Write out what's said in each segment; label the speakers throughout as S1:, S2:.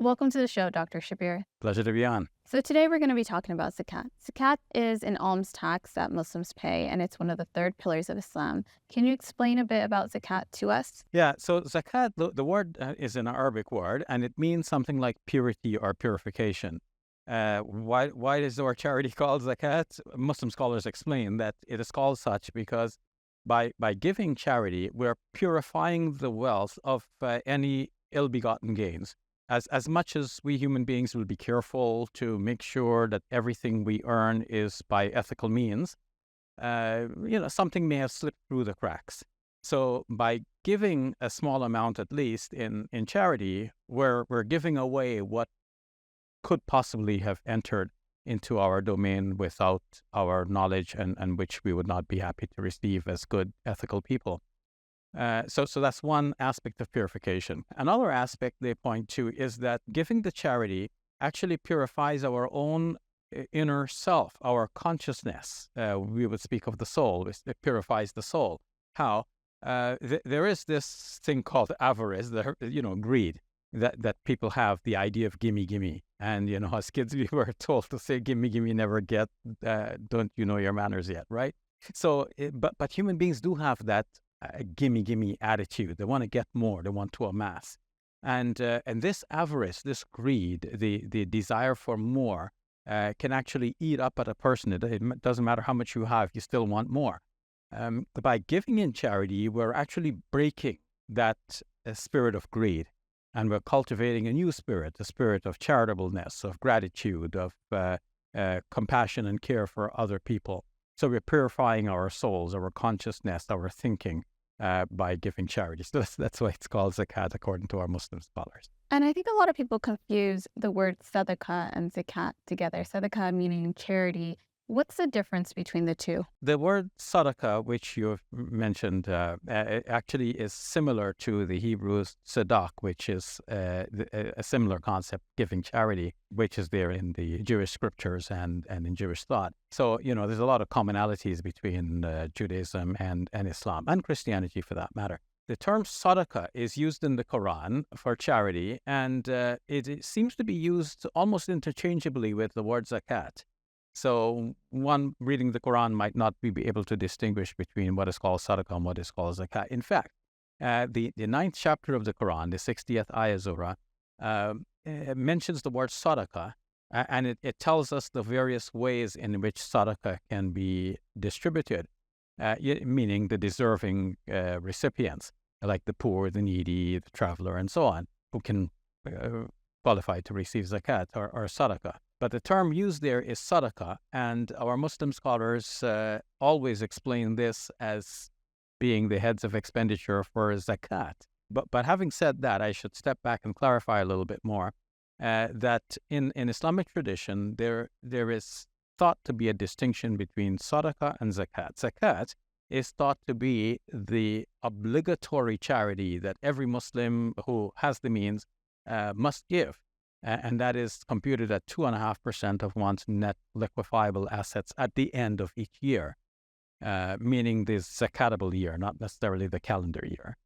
S1: Welcome to the show, Dr. Shabir.
S2: Pleasure to be on.
S1: So today we're going to be talking about zakat. Zakat is an alms tax that Muslims pay, and it's one of the third pillars of Islam. Can you explain a bit about zakat to us?
S2: Yeah, so zakat, the word is an Arabic word, and it means something like purity or purification. Why is our charity called zakat? Muslim scholars explain that it is called such because by giving charity, we're purifying the wealth of any ill-begotten gains. As much as we human beings will be careful to make sure that everything we earn is by ethical means, something may have slipped through the cracks. So by giving a small amount, at least in charity, we're giving away what could possibly have entered into our domain without our knowledge and which we would not be happy to receive as good ethical people. So that's one aspect of purification. Another aspect they point to is that giving the charity actually purifies our own inner self, our consciousness. We would speak of the soul. It purifies the soul. How? There is this thing called avarice, greed, that people have, the idea of gimme, gimme. And, as kids, we were told to say gimme, gimme, never get, don't you know your manners yet, right? So, but human beings do have that gimme, gimme attitude. They want to get more. They want to amass. And this avarice, this greed, the desire for more can actually eat up at a person. It doesn't matter how much you have, you still want more. By giving in charity, we're actually breaking that spirit of greed. And we're cultivating a new spirit, a spirit of charitableness, of gratitude, of compassion and care for other people. So we're purifying our souls, our consciousness, our thinking by giving charity. So that's why it's called zakat, according to our Muslim scholars.
S1: And I think a lot of people confuse the word sadaqah and zakat together. Sadaqah meaning charity. What's the difference between the two?
S2: The word sadaqah, which you've mentioned, actually is similar to the Hebrew sadaq, which is a similar concept, giving charity, which is there in the Jewish scriptures and in Jewish thought. So, there's a lot of commonalities between Judaism and Islam, and Christianity for that matter. The term sadaqah is used in the Quran for charity, and it seems to be used almost interchangeably with the word zakat. So one reading the Quran might not be able to distinguish between what is called sadaqah and what is called zakat. In fact, the 9th chapter of the Quran, the 60th ayah, Zuhra, mentions the word sadaqah, and it tells us the various ways in which sadaqah can be distributed, meaning the deserving recipients, like the poor, the needy, the traveler, and so on, who can qualify to receive zakat or sadaqah. But the term used there is sadaqah, and our Muslim scholars always explain this as being the heads of expenditure for zakat. But having said that, I should step back and clarify a little bit more that in Islamic tradition, there is thought to be a distinction between sadaqah and zakat. Zakat is thought to be the obligatory charity that every Muslim who has the means must give. And that is computed at 2.5% of one's net liquefiable assets at the end of each year, meaning the zakatable year, not necessarily the calendar year.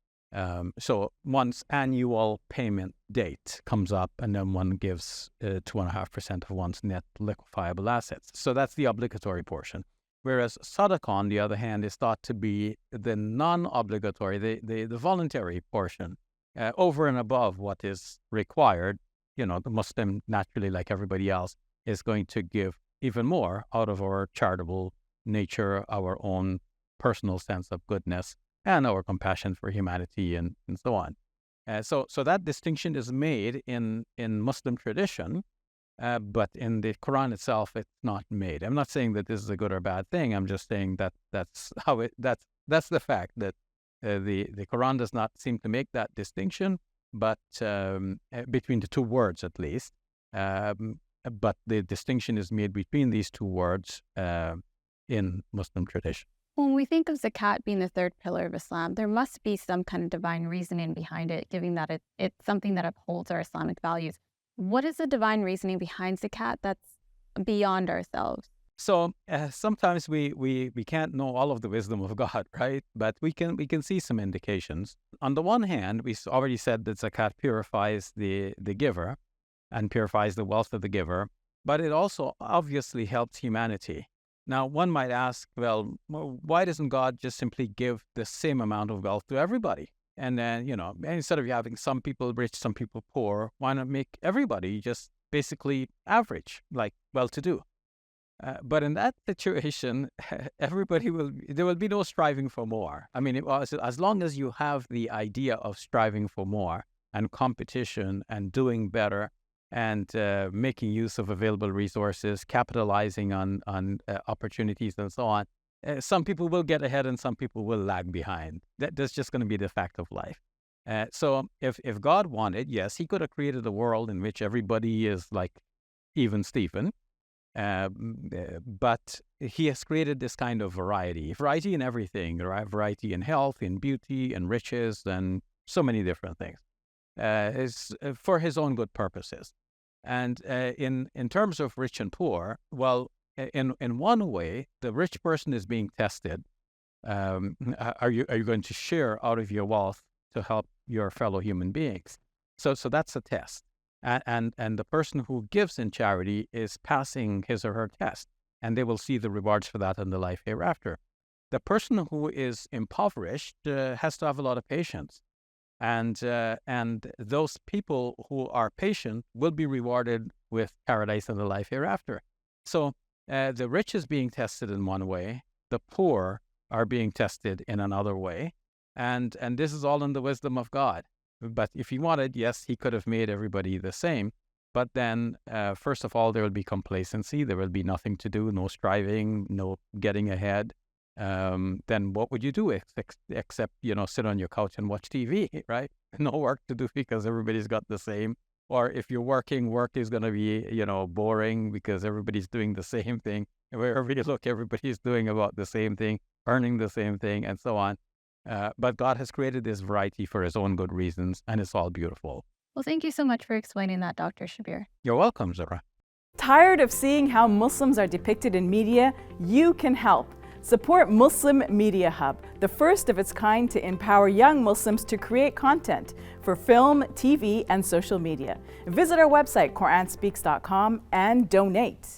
S2: So one's annual payment date comes up, and then one gives 2.5% of one's net liquefiable assets. So that's the obligatory portion. Whereas sadaqah, on the other hand, is thought to be the non-obligatory, the voluntary portion, over and above what is required. The Muslim, naturally, like everybody else, is going to give even more out of our charitable nature, our own personal sense of goodness, and our compassion for humanity, and so on. So that distinction is made in Muslim tradition, but in the Quran itself, it's not made. I'm not saying that this is a good or bad thing. I'm just saying that that's the fact that the Quran does not seem to make that distinction, but between the two words at least. But the distinction is made between these two words in Muslim tradition.
S1: When we think of zakat being the third pillar of Islam, there must be some kind of divine reasoning behind it, given that it's something that upholds our Islamic values. What is the divine reasoning behind zakat that's beyond ourselves?
S2: So sometimes we can't know all of the wisdom of God, right? But we can see some indications. On the one hand, we already said that zakat purifies the giver, and purifies the wealth of the giver, but it also obviously helps humanity. Now, one might ask, well, why doesn't God just simply give the same amount of wealth to everybody? And then, instead of having some people rich, some people poor, why not make everybody just basically average, like well-to-do? But in that situation, there will be no striving for more. I mean, as long as you have the idea of striving for more and competition and doing better and making use of available resources, capitalizing on opportunities and so on, some people will get ahead and some people will lag behind. That's just going to be the fact of life. So if God wanted, yes, he could have created a world in which everybody is like even Stephen. But he has created this kind of variety in everything, right? Variety in health, in beauty, in riches, and so many different things. Is for his own good purposes. And in terms of rich and poor, well, in one way, the rich person is being tested. Are you going to share out of your wealth to help your fellow human beings? So that's a test. And the person who gives in charity is passing his or her test, and they will see the rewards for that in the life hereafter. The person who is impoverished has to have a lot of patience, and those people who are patient will be rewarded with paradise in the life hereafter. So the rich is being tested in one way, the poor are being tested in another way, and this is all in the wisdom of God. But if he wanted, yes, he could have made everybody the same. But then, first of all, there will be complacency. There will be nothing to do, no striving, no getting ahead. Then what would you do except, sit on your couch and watch TV, right? No work to do because everybody's got the same. Or if you're working, work is going to be, boring because everybody's doing the same thing. Wherever you look, everybody's doing about the same thing, earning the same thing, and so on. But God has created this variety for his own good reasons, and it's all beautiful.
S1: Well, thank you so much for explaining that, Dr. Shabir.
S2: You're welcome, Zuhra.
S3: Tired of seeing how Muslims are depicted in media? You can help. Support Muslim Media Hub, the first of its kind to empower young Muslims to create content for film, TV, and social media. Visit our website, QuranSpeaks.com, and donate.